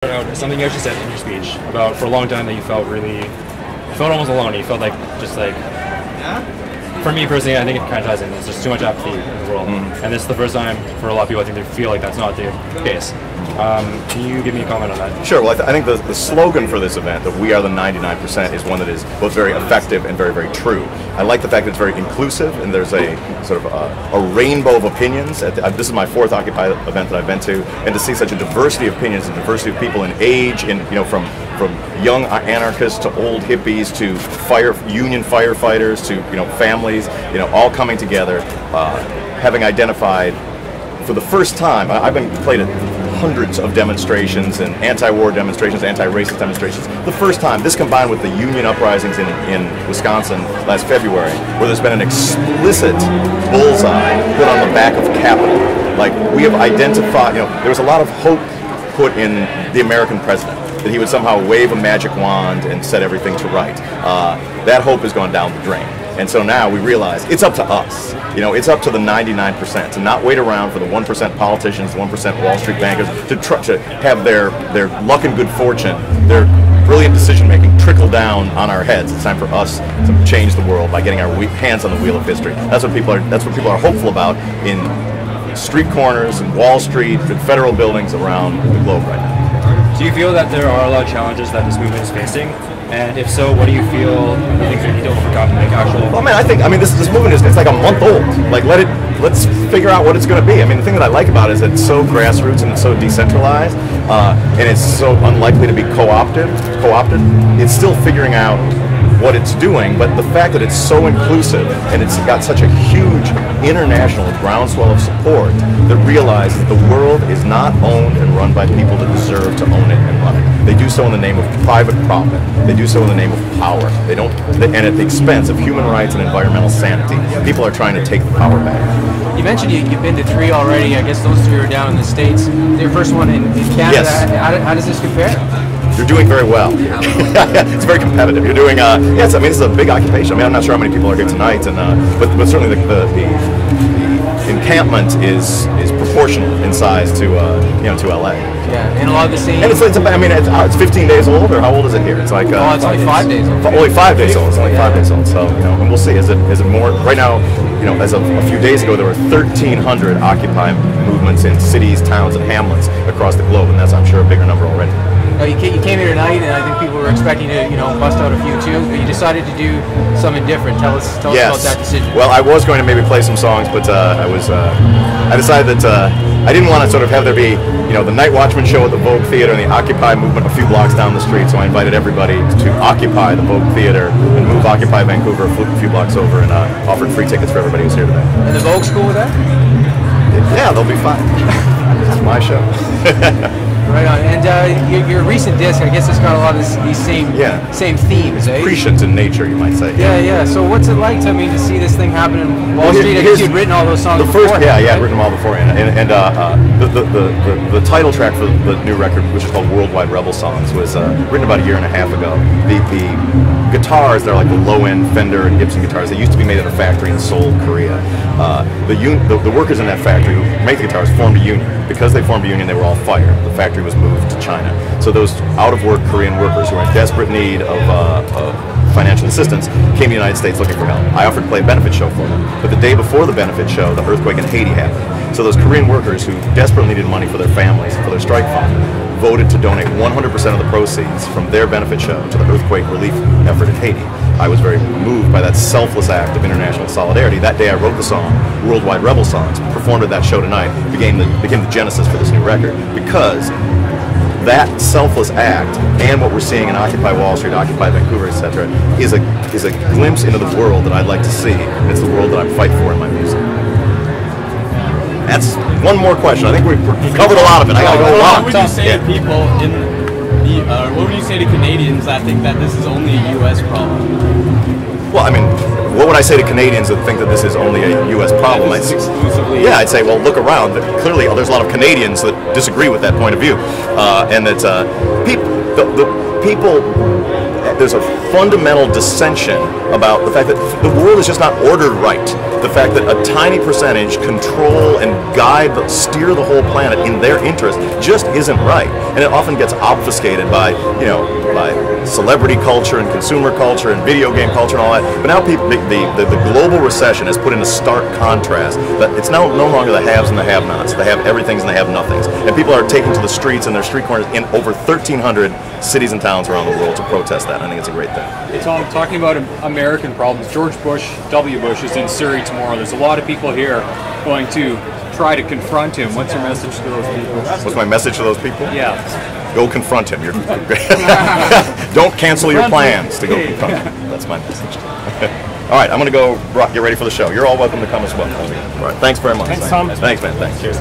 out something you actually said in your speech about for a long time that you felt almost alone. You felt like for me personally, I think it kind of ties in. There's just too much apathy in the world, and this is the first time for a lot of people I think they feel like that's not the case. Can you give me a comment on that? Sure. Well, I think the slogan for this event, that we are the 99%, is one that is both very effective and very, very true. I like the fact that it's very inclusive, and there's a sort of a rainbow of opinions. This is my fourth Occupy event that I've been to, and to see such a diversity of opinions and diversity of people in age, and from young anarchists to old hippies to union firefighters to families, all coming together, having identified for the first time. I've been played at hundreds of demonstrations and anti-war demonstrations, anti-racist demonstrations. The first time, this combined with the union uprisings in Wisconsin last February, where there's been an explicit bullseye put on the back of Capitol. Like, we have identified, there was a lot of hope put in the American president, that he would somehow wave a magic wand and set everything to right. That hope has gone down the drain. And so now we realize it's up to us. It's up to the 99% to not wait around for the 1% politicians, the 1% Wall Street bankers to have their luck and good fortune, their brilliant decision-making trickle down on our heads. It's time for us to change the world by getting our hands on the wheel of history. That's what people are hopeful about in street corners and Wall Street and federal buildings around the globe right now. Do you feel that there are a lot of challenges that this movement is facing? And if so, what do you feel things we need to overcome to make actual? Well, I think this movement it's like a month old. Like, let's figure out what it's going to be. The thing that I like about it is that it's so grassroots and it's so decentralized, and it's so unlikely to be co-opted. It's still figuring out what it's doing, but the fact that it's so inclusive and it's got such a huge international groundswell of support that realizes that the world is not owned and run by people that deserve to own it and run it. They do so in the name of private profit. They do so in the name of power. And at the expense of human rights and environmental sanity. People are trying to take the power back. You mentioned you've been to 3 already. I guess those 3 are down in the States. Your first one in Canada. Yes. How does this compare? You're doing very well. It's very competitive. You're doing, yes, this is a big occupation. I'm not sure how many people are here tonight, and but certainly the encampment is proportional in size to LA. Yeah, and a lot of the same. And it's 15 days old, or how old is it here? It's like it's only 5 days old. Only 5 days old. It's only 5 days old. So and we'll see. Is it more right now? As of a few days ago, there were 1,300 Occupy movements in cities, towns, and hamlets across the globe, and that's, I'm sure, a bigger number already. You came here tonight, and I think people were expecting to, bust out a few tunes, but you decided to do something different. Tell us about that decision. Well, I was going to maybe play some songs, but I decided that I didn't want to sort of have there be, the Night Watchman show at the Vogue Theater and the Occupy movement a few blocks down the street. So I invited everybody to occupy the Vogue Theater and move Occupy Vancouver a few blocks over, and offered free tickets for everybody who's here today. And the Vogue's cool with that? Yeah, they'll be fine. It's my show. Right on. And your recent disc, I guess it's got a lot of these same themes, eh? Prescient in nature, you might say. Yeah. So what's it like to see this thing happen in Wall Street? I guess you'd written all those songs beforehand. I'd written them all beforehand. And the title track for the new record, which is called Worldwide Rebel Songs, was written about a year and a half ago. The guitars, they're like the low-end Fender and Gibson guitars. They used to be made at a factory in Seoul, Korea. The workers in that factory who make the guitars formed a union. Because they formed a union, they were all fired. The factory was moved to China. So those out-of-work Korean workers who were in desperate need of financial assistance came to the United States looking for help. I offered to play a benefit show for them. But the day before the benefit show, the earthquake in Haiti happened. So those Korean workers who desperately needed money for their families and for their strike fund voted to donate 100% of the proceeds from their benefit show to the earthquake relief effort in Haiti. I was very moved by that selfless act of international solidarity. That day I wrote the song, Worldwide Rebel Songs, performed at that show tonight, became the genesis for this new record, because that selfless act and what we're seeing in Occupy Wall Street, Occupy Vancouver, etc., is a glimpse into the world that I'd like to see, and it's the world that I'm fighting for in my music. That's one more question. I think we've covered a lot of it. I gotta go What would you say to people what would you say to Canadians that think that this is only a U.S. problem? Well, what would I say to Canadians that think that this is only a U.S. problem? I'd say, well, look around. Clearly, there's a lot of Canadians that disagree with that point of view, and that people there's a fundamental dissension about the fact that the world is just not ordered right. The fact that a tiny percentage control and guide, steer the whole planet in their interest just isn't right. And it often gets obfuscated by, by celebrity culture and consumer culture and video game culture and all that. But now the global recession has put in a stark contrast that it's now no longer the haves and the have-nots, the have everythings and the have-nothings. And people are taking to the streets and their street corners in over 1,300 cities and towns around the world to protest that. I think it's a great thing. Tom, talking about American problems, George W. Bush is in Surrey tomorrow. There's a lot of people here going to try to confront him. What's your message to those people? What's my message to those people? Yeah. Go confront him. Don't cancel your plans to go confront him. That's my message. All right, I'm going to go get ready for the show. You're all welcome to come as well. All right, thanks very much. Thanks, Tom. Thanks, man. Thanks. Cheers.